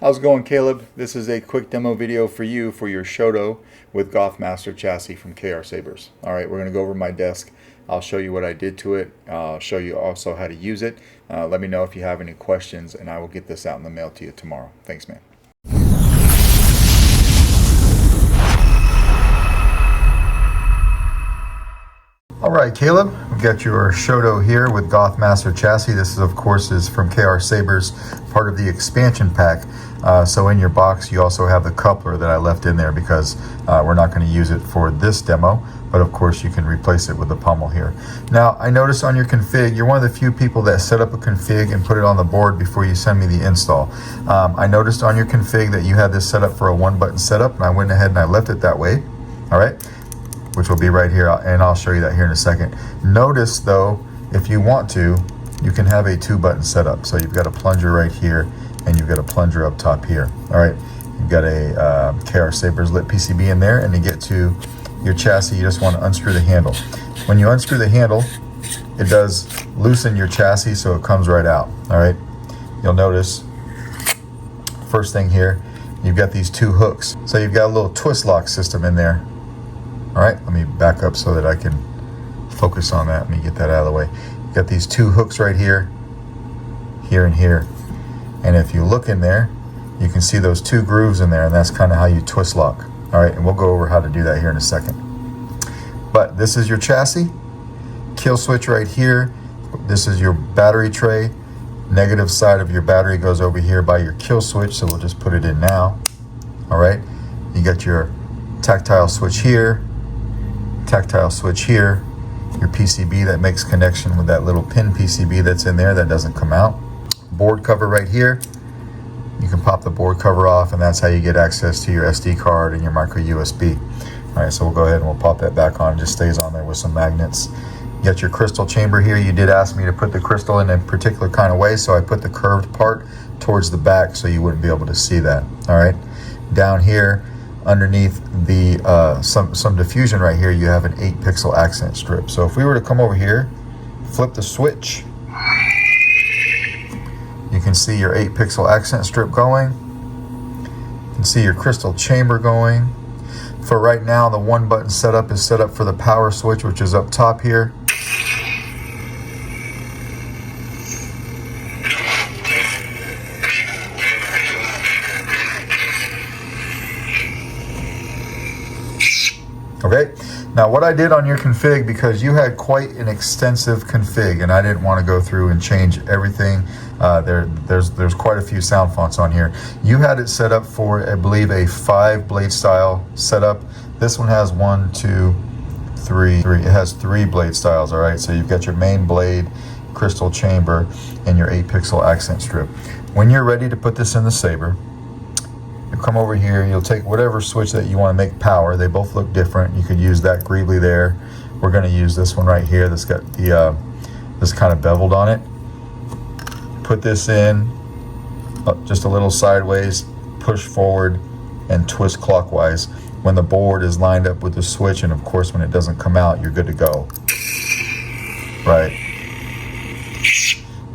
How's it going, Caleb? This is a quick demo video for you for your Shoto with Goth Master chassis from Sabers. Alright, we're going to go over my desk. I'll show you what I did to it. I'll show you also how to use it. Let me know if you have any questions and I will get this out in the mail to you tomorrow. Thanks, man. Alright, Caleb, we've got your Shoto here with Goth Master chassis. This is, of course, from Sabers, part of the expansion pack. So in your box you also have the coupler that I left in there because we're not going to use it for this demo, but of course you can replace it with the pommel here. Now I noticed on your config, you're one of the few people that set up a config and put it on the board before you send me the install. I noticed on your config that you had this set up for a one button setup, and I went ahead and I left it that way. Alright, which will be right here, and I'll show you that here in a second. Notice though, if you want to, you can have a two button setup. So you've got a plunger right here and you've got a plunger up top here. All right, you've got a Sabers lit PCB in there, and to get to your chassis, you just want to unscrew the handle. When you unscrew the handle, it does loosen your chassis so it comes right out. All right, you'll notice, first thing here, you've got these two hooks. So you've got a little twist lock system in there. All right, let me back up so that I can focus on that. Let me get that out of the way. You've got these two hooks right here, here and here. And if you look in there, you can see those two grooves in there, and that's kind of how you twist lock. All right, and we'll go over how to do that here in a second. But this is your chassis, kill switch right here. This is your battery tray. Negative side of your battery goes over here by your kill switch, so we'll just put it in now. All right, you got your tactile switch here, tactile switch here, your PCB that makes connection with that little pin PCB that's in there that doesn't come out. Board cover right here. You can pop the board cover off, and that's how you get access to your SD card and your micro USB. All right, so we'll go ahead and we'll pop that back on. It just stays on there with some magnets. You got your crystal chamber here. You did ask me to put the crystal in a particular kind of way, so I put the curved part towards the back so you wouldn't be able to see that. All right, down here underneath the some diffusion right here, you have an 8-pixel accent strip. So if we were to come over here, flip the switch, you can see your 8-pixel accent strip going. You can see your crystal chamber going. For right now, the one button setup is set up for the power switch, which is up top here. Okay, now what I did on your config, because you had quite an extensive config and I didn't want to go through and change everything, there's quite a few sound fonts on here. You had it set up for, I believe, a 5 blade style setup. This one has 1, 2, 3. It has 3 blade styles. All right, so you've got your main blade, crystal chamber, and your 8-pixel accent strip. When you're ready to put this in the Saber, you come over here, you'll take whatever switch that you want to make power. They both look different. You could use that greebly there. We're going to use this one right here that's got the this kind of beveled on it. Put this in just a little sideways, push forward, and twist clockwise. When the board is lined up with the switch, and of course when it doesn't come out, you're good to go. Right.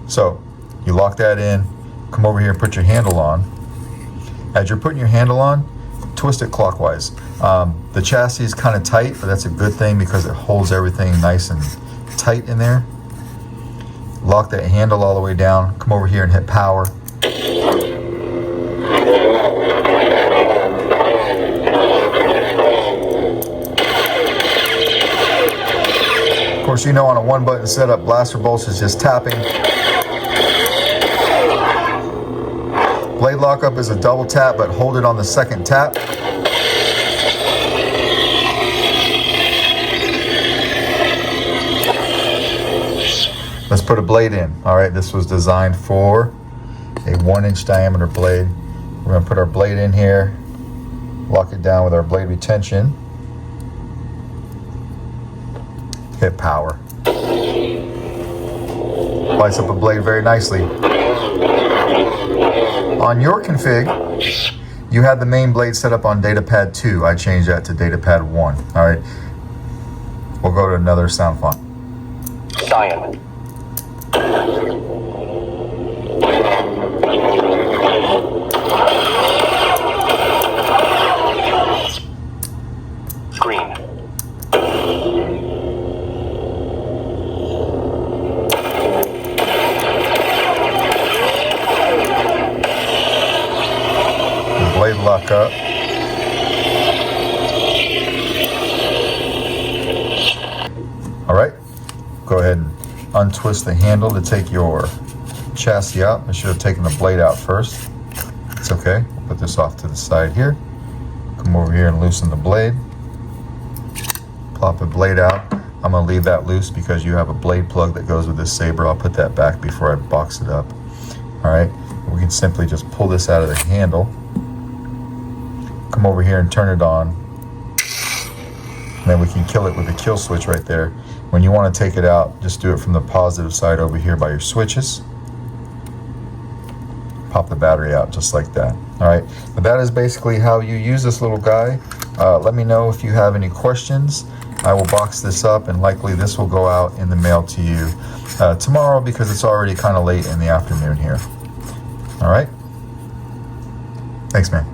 So you lock that in, come over here and put your handle on. As you're putting your handle on, twist it clockwise. The chassis is kind of tight, but that's a good thing because it holds everything nice and tight in there. Lock that handle all the way down. Come over here and hit power. Of course, you know, on a one button setup, blaster bolts is just tapping. Blade lockup is a double tap, but hold it on the second tap. Let's put a blade in. All right, this was designed for a 1-inch diameter blade. We're gonna put our blade in here, lock it down with our blade retention, hit power. Lights up a blade very nicely. On your config, you had the main blade set up on datapad 2. I changed that to datapad 1. All right, we'll go to another sound font. Cyan. blade lock up. All right, go ahead and untwist the handle to take your chassis out. I should have taken the blade out first. It's okay. We'll put this off to the side here. Come over here and loosen the blade. Plop the blade out. I'm going to leave that loose because you have a blade plug that goes with this saber. I'll put that back before I box it up. All right, we can simply just pull this out of the handle. Come over here and turn it on. And then we can kill it with the kill switch right there. When you want to take it out, just do it from the positive side over here by your switches. Pop the battery out just like that. All right, but that is basically how you use this little guy. Let me know if you have any questions. I will box this up, and likely this will go out in the mail to you tomorrow because it's already kind of late in the afternoon here. All right, thanks, man.